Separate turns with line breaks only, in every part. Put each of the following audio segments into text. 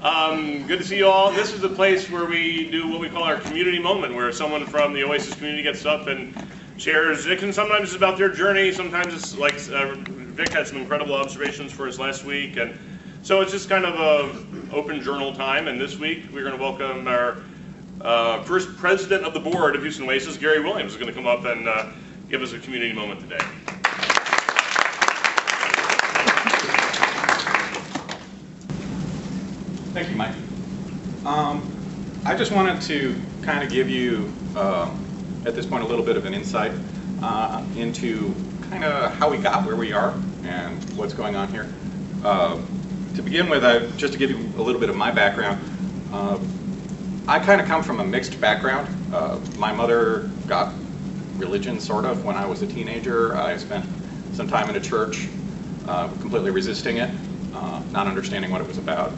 Good to see you all. This is the place where we do what we call our community moment, where someone from the Oasis community gets up and shares. It can sometimes it's about their journey. Sometimes it's like Vic had some incredible observations for us last week, and so it's just kind of a open journal time. And this week we're going to welcome our first president of the board of Houston Oasis, Gary Williams, is going to come up and give us a community moment today.
Thank you, Mike. I just wanted to kind of give you, at this point, a little bit of an insight into kind of how we got where we are and what's going on here. To begin with, just to give you a little bit of my background, I kind of come from a mixed background. My mother got religion, sort of, when I was a teenager. I spent some time in a church, completely resisting it, not understanding what it was about.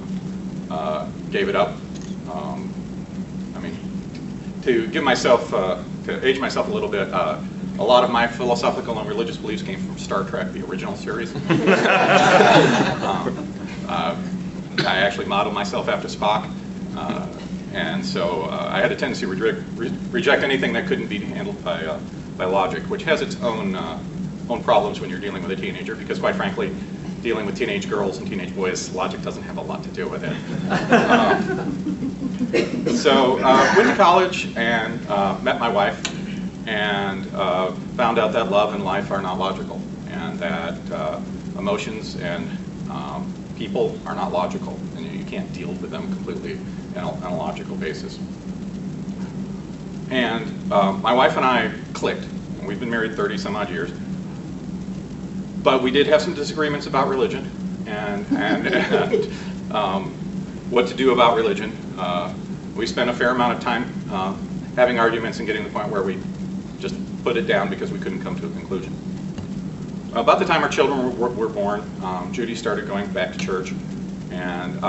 Gave it up. I mean, to give myself, to age myself a little bit, a lot of my philosophical and religious beliefs came from Star Trek, the original series. I actually modeled myself after Spock, and so I had a tendency to reject anything that couldn't be handled by logic, which has its own problems when you're dealing with a teenager, because quite frankly, dealing with teenage girls and teenage boys, logic doesn't have a lot to do with it. So went to college and met my wife, and found out that love and life are not logical, and that emotions and people are not logical, and you can't deal with them completely on a logical basis. And my wife and I clicked, and we've been married 30 some odd years. But we did have some disagreements about religion and what to do about religion. We spent a fair amount of time having arguments and getting to the point where we just put it down because we couldn't come to a conclusion. About the time our children were born, Judy started going back to church, and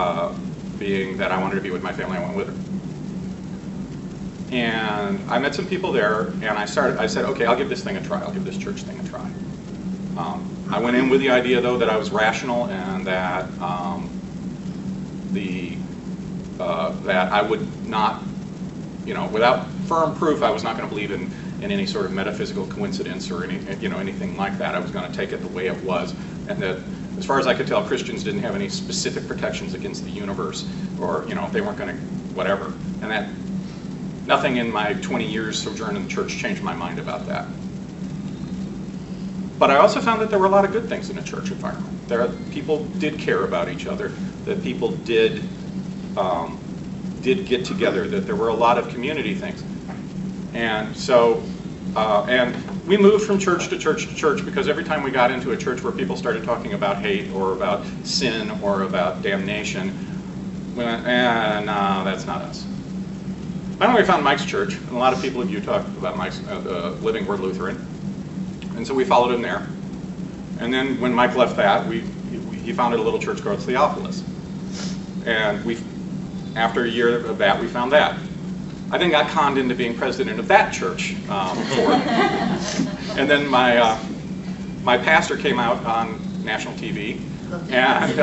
being that I wanted to be with my family, I went with her. And I met some people there, and I said, okay, I'll give this thing a try. I'll give this church thing a try. I went in with the idea, though, that I was rational and that that I would not, without firm proof, I was not going to believe in any sort of metaphysical coincidence or anything like that. I was going to take it the way it was, and that, as far as I could tell, Christians didn't have any specific protections against the universe, or they weren't going to whatever, and that nothing in my 20 years sojourn in the church changed my mind about that. But I also found that there were a lot of good things in a church environment. People did care about each other, that people did get together, that there were a lot of community things. And so, and we moved from church to church to church, because every time we got into a church where people started talking about hate or about sin or about damnation, we went, no, that's not us. Finally, we found Mike's church, and a lot of people of you talked about Mike's Living Word Lutheran. And so we followed him there. And then when Mike left that, he founded a little church called Theophilus. And after a year of that, we found that. I then got conned into being president of that church board. And then my pastor came out on national TV, and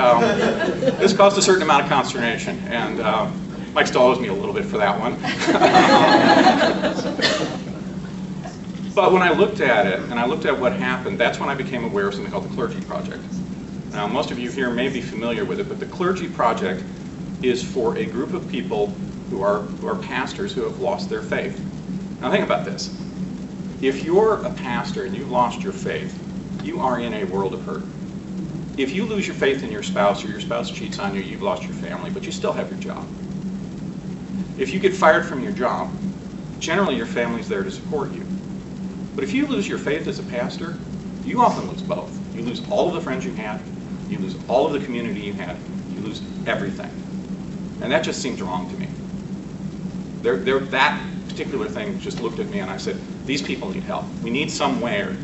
this caused a certain amount of consternation. And Mike still owes me a little bit for that one. But when I looked at it, and I looked at what happened, that's when I became aware of something called the Clergy Project. Now, most of you here may be familiar with it, but the Clergy Project is for a group of people who are pastors who have lost their faith. Now, think about this. If you're a pastor and you've lost your faith, you are in a world of hurt. If you lose your faith in your spouse, or your spouse cheats on you, you've lost your family, but you still have your job. If you get fired from your job, generally your family's there to support you. But if you lose your faith as a pastor, you often lose both. You lose all of the friends you had, you lose all of the community you had, you lose everything. And that just seems wrong to me. That particular thing just looked at me, and I said, these people need help. We need somewhere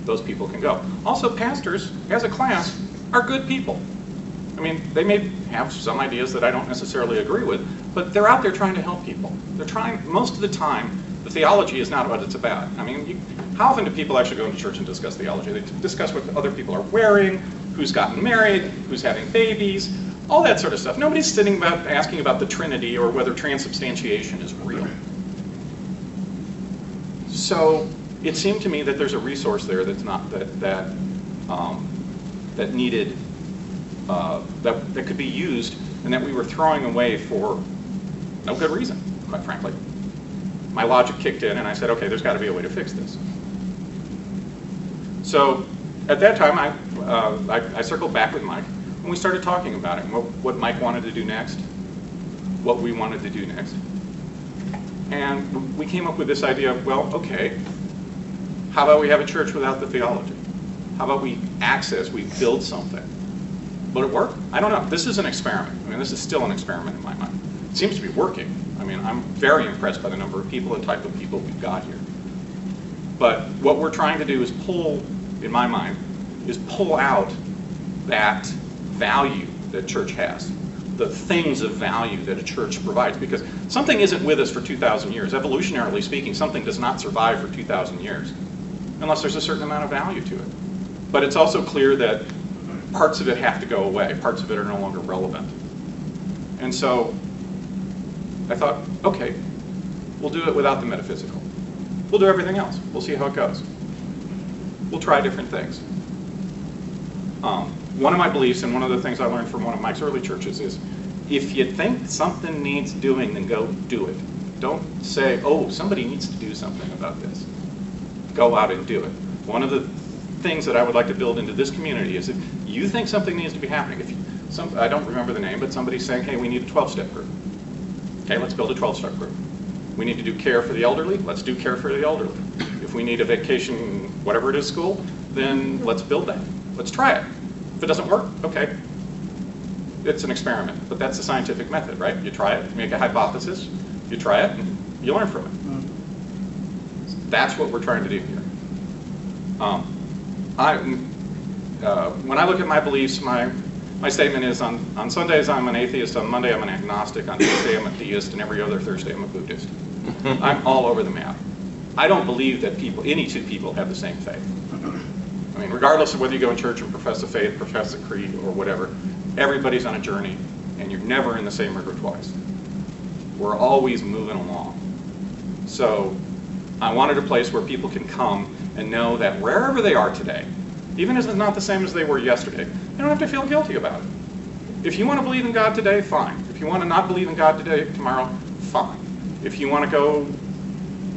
those people can go. Also, pastors, as a class, are good people. I mean, they may have some ideas that I don't necessarily agree with, but they're out there trying to help people. They're trying, most of the time, the theology is not what it's about. I mean, how often do people actually go into church and discuss theology? They discuss what other people are wearing, who's gotten married, who's having babies, all that sort of stuff. Nobody's sitting about asking about the Trinity or whether transubstantiation is real. So it seemed to me that there's a resource there that's not that needed that could be used, and that we were throwing away for no good reason, quite frankly. My logic kicked in, and I said, okay, there's got to be a way to fix this. So at that time, I circled back with Mike, and we started talking about it, and what Mike wanted to do next, what we wanted to do next. And we came up with this idea of, well, okay, how about we have a church without the theology? How about we build something? Will it work? I don't know. This is an experiment. I mean, this is still an experiment in my mind. It seems to be working. I mean, I'm very impressed by the number of people and type of people we've got here. But what we're trying to do is pull, in my mind, is pull out that value that church has, the things of value that a church provides. Because something isn't with us for 2,000 years. Evolutionarily speaking, something does not survive for 2,000 years unless there's a certain amount of value to it. But it's also clear that parts of it have to go away. Parts of it are no longer relevant. And so I thought, okay, we'll do it without the metaphysical. We'll do everything else. We'll see how it goes. We'll try different things. One of my beliefs, and one of the things I learned from one of Mike's early churches, is if you think something needs doing, then go do it. Don't say, oh, somebody needs to do something about this. Go out and do it. One of the things that I would like to build into this community is if you think something needs to be happening, I don't remember the name, but somebody's saying, hey, we need a 12-step group. Okay, let's build a 12-step group. We need to do care for the elderly, let's do care for the elderly. If we need a vacation, whatever it is, school, then let's build that. Let's try it. If it doesn't work, okay. It's an experiment, but that's the scientific method, right? You try it, you make a hypothesis, you try it, and you learn from it. That's what we're trying to do here. When I look at my beliefs, my statement is on Sundays I'm an atheist, on Monday I'm an agnostic, on Tuesday I'm a theist, and every other Thursday I'm a Buddhist. I'm all over the map. I don't believe that any two people have the same faith. I mean, regardless of whether you go in church and profess a faith, profess a creed, or whatever, everybody's on a journey, and you're never in the same river twice. We're always moving along. So I wanted a place where people can come and know that wherever they are today, even if it's not the same as they were yesterday, they don't have to feel guilty about it. If you want to believe in God today, fine. If you want to not believe in God today, tomorrow, fine. If you want to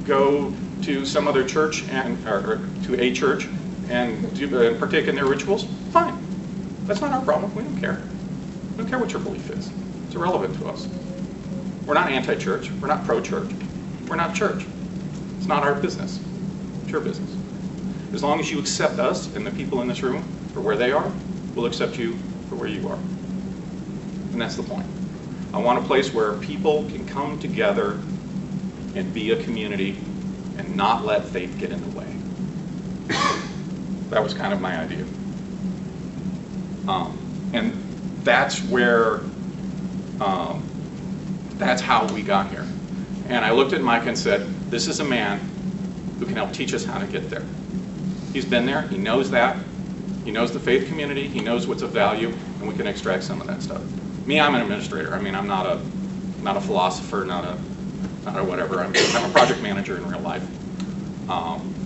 go to some other church or to a church and partake in their rituals, fine. That's not our problem. We don't care. We don't care what your belief is. It's irrelevant to us. We're not anti-church. We're not pro-church. We're not church. It's not our business. It's your business. As long as you accept us and the people in this room for where they are, we'll accept you for where you are. And that's the point. I want a place where people can come together and be a community and not let faith get in the way. That was kind of my idea. And that's where, that's how we got here. And I looked at Mike and said, this is a man who can help teach us how to get there. He's been there, he knows that. He knows the faith community, he knows what's of value, and we can extract some of that stuff. Me, I'm an administrator. I mean, I'm not a philosopher, not a whatever. I'm a project manager in real life.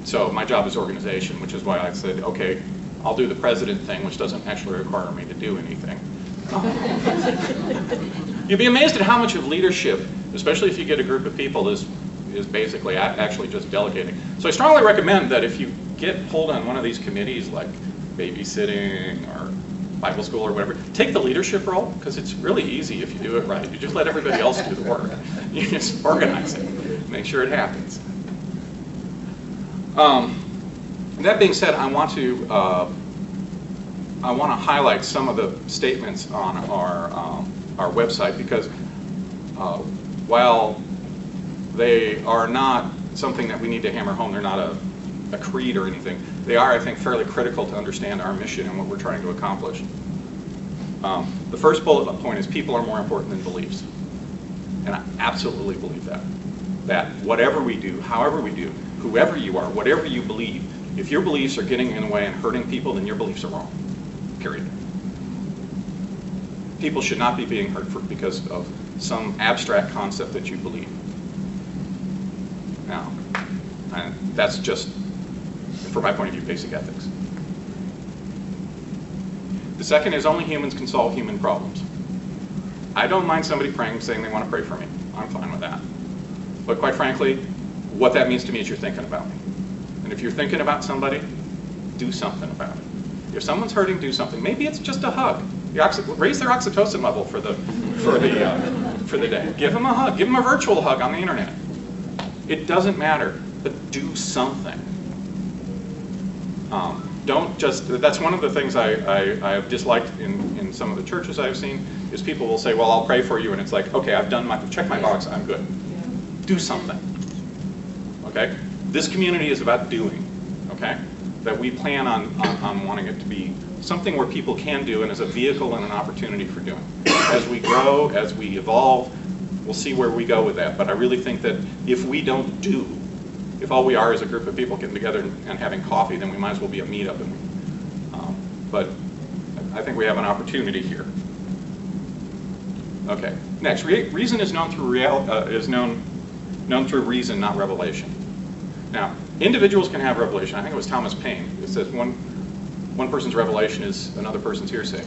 So my job is organization, which is why I said, okay, I'll do the president thing, which doesn't actually require me to do anything. You'd be amazed at how much of leadership, especially if you get a group of people, is basically actually just delegating. So I strongly recommend that if you get pulled on one of these committees like babysitting or Bible school or whatever, take the leadership role, because it's really easy if you do it right. You just let everybody else do the work. You just organize it, make sure it happens. That being said, I want to highlight some of the statements on our website, because while they are not something that we need to hammer home, they're not a creed or anything, they are, I think, fairly critical to understand our mission and what we're trying to accomplish. The first bullet point is people are more important than beliefs. And I absolutely believe that. That whatever we do, however we do, whoever you are, whatever you believe, if your beliefs are getting in the way and hurting people, then your beliefs are wrong. Period. people should not be being hurt because of some abstract concept that you believe. Now, and that's just, from my point of view, basic ethics. The second is only humans can solve human problems. I don't mind somebody praying, saying they want to pray for me. I'm fine with that. But quite frankly, what that means to me is you're thinking about me. And if you're thinking about somebody, do something about it. If someone's hurting, do something. Maybe it's just a hug. Raise their oxytocin level for the day. Give them a hug. Give them a virtual hug on the internet. It doesn't matter, but do something. Don't just, that's one of the things I have disliked in some of the churches I've seen, is people will say, well, I'll pray for you, and it's like, okay, I've done check my box, I'm good. Do something, okay? This community is about doing, okay? That we plan on wanting it to be something where people can do, and as a vehicle and an opportunity for doing. As we grow, as we evolve, we'll see where we go with that. But I really think that if we don't do, if all we are is a group of people getting together and having coffee, then we might as well be a meetup. But I think we have an opportunity here. Okay. Next, reason is known through known through reason, not revelation. Now, individuals can have revelation. I think it was Thomas Paine. It says one person's revelation is another person's hearsay.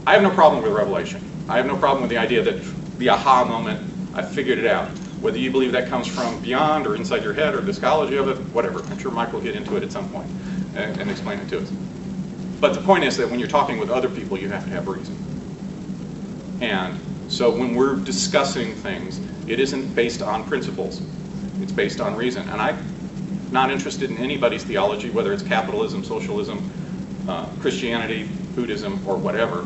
I have no problem with revelation. I have no problem with the idea that the aha moment, I figured it out. Whether you believe that comes from beyond or inside your head or the psychology of it, whatever. I'm sure Mike will get into it at some point and explain it to us. But the point is that when you're talking with other people, you have to have reason. And so when we're discussing things, it isn't based on principles. It's based on reason. And I'm not interested in anybody's theology, whether it's capitalism, socialism, Christianity, Buddhism, or whatever.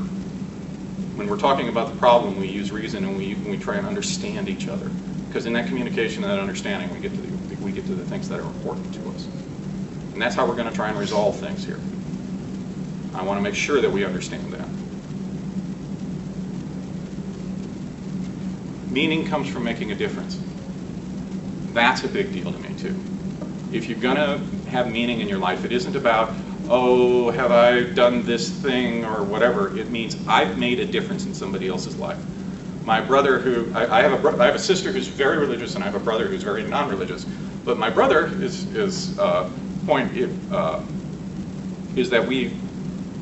When we're talking about the problem, we use reason and we try and understand each other. Because in that communication and that understanding, we get to the things that are important to us. And that's how we're going to try and resolve things here. I want to make sure that we understand that. Meaning comes from making a difference. That's a big deal to me, too. If you're going to have meaning in your life, it isn't about, oh, have I done this thing or whatever. It means I've made a difference in somebody else's life. My brother, I have a sister who's very religious, and I have a brother who's very non-religious. But my brother is that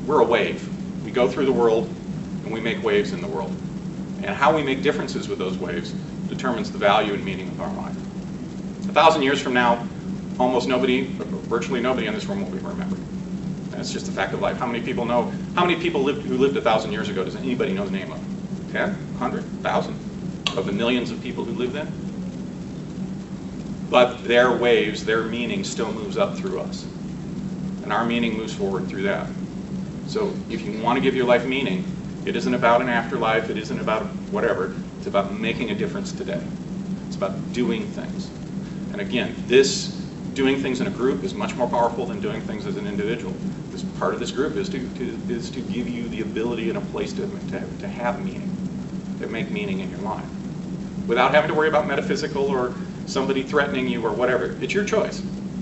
we're a wave. We go through the world, and we make waves in the world. And how we make differences with those waves determines the value and meaning of our life. 1,000 years from now, almost nobody, virtually nobody in this room will be remembered. And it's just a fact of life. How many people who lived 1,000 years ago, does anybody know the name of? 10, 100, 1,000 of the millions of people who live then? But their waves, their meaning still moves up through us. And our meaning moves forward through that. So if you want to give your life meaning, it isn't about an afterlife, it isn't about whatever, it's about making a difference today. It's about doing things. And again, this doing things in a group is much more powerful than doing things as an individual. This part of this group is to give you the ability and a place to have meaning, to make meaning in your life, without having to worry about metaphysical or somebody threatening you or whatever. It's your choice,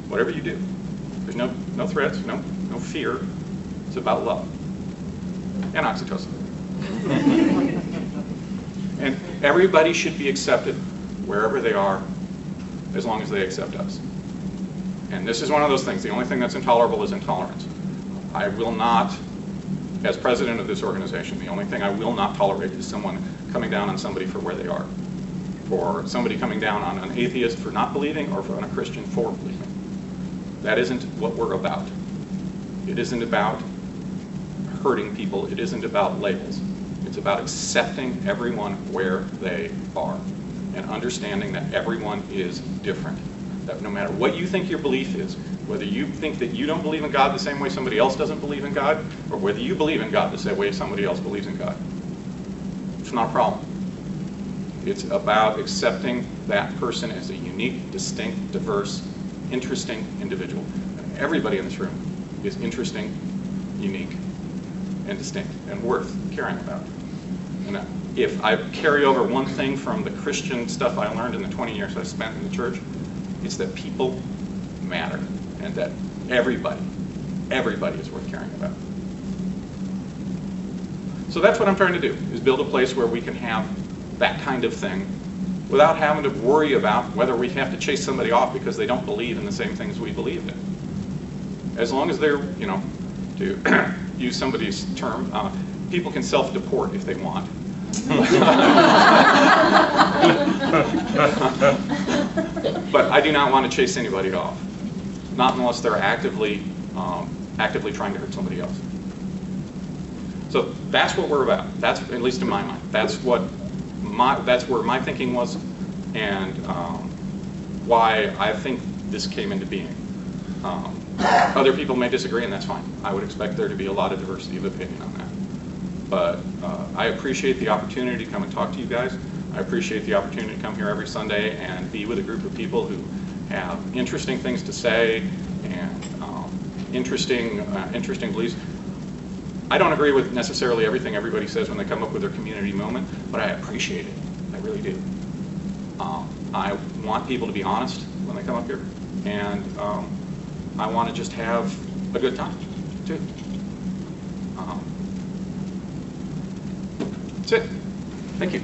whatever you do. There's no threats, no fear. It's about love and oxytocin. And everybody should be accepted wherever they are, as long as they accept us. And this is one of those things. The only thing that's intolerable is intolerance. I will not, as president of this organization, the only thing I will not tolerate is someone coming down on somebody for where they are, or somebody coming down on an atheist for not believing, or on a Christian for believing. That isn't what we're about. It isn't about hurting people. It isn't about labels. It's about accepting everyone where they are and understanding that everyone is different. That no matter what you think your belief is, whether you think that you don't believe in God the same way somebody else doesn't believe in God, or whether you believe in God the same way somebody else believes in God, it's not a problem. It's about accepting that person as a unique, distinct, diverse, interesting individual. And everybody in this room is interesting, unique, and distinct, and worth caring about. And if I carry over one thing from the Christian stuff I learned in the 20 years I spent in the church, it's that people matter, and that everybody is worth caring about. So that's what I'm trying to do, is build a place where we can have that kind of thing without having to worry about whether we have to chase somebody off because they don't believe in the same things we believe in. As long as they're, you know, to use somebody's term, people can self-deport if they want. But I do not want to chase anybody off, not unless they're actively trying to hurt somebody else. So that's what we're about. That's, at least in my mind, that's where my thinking was, and why I think this came into being. Other people may disagree, and that's fine. I would expect there to be a lot of diversity of opinion on that. But I appreciate the opportunity to come and talk to you guys. I appreciate the opportunity to come here every Sunday and be with a group of people who have interesting things to say and interesting beliefs. I don't agree with necessarily everything everybody says when they come up with their community moment, but I appreciate it. I really do. I want people to be honest when they come up here, and I want to just have a good time, too. That's it. Thank you.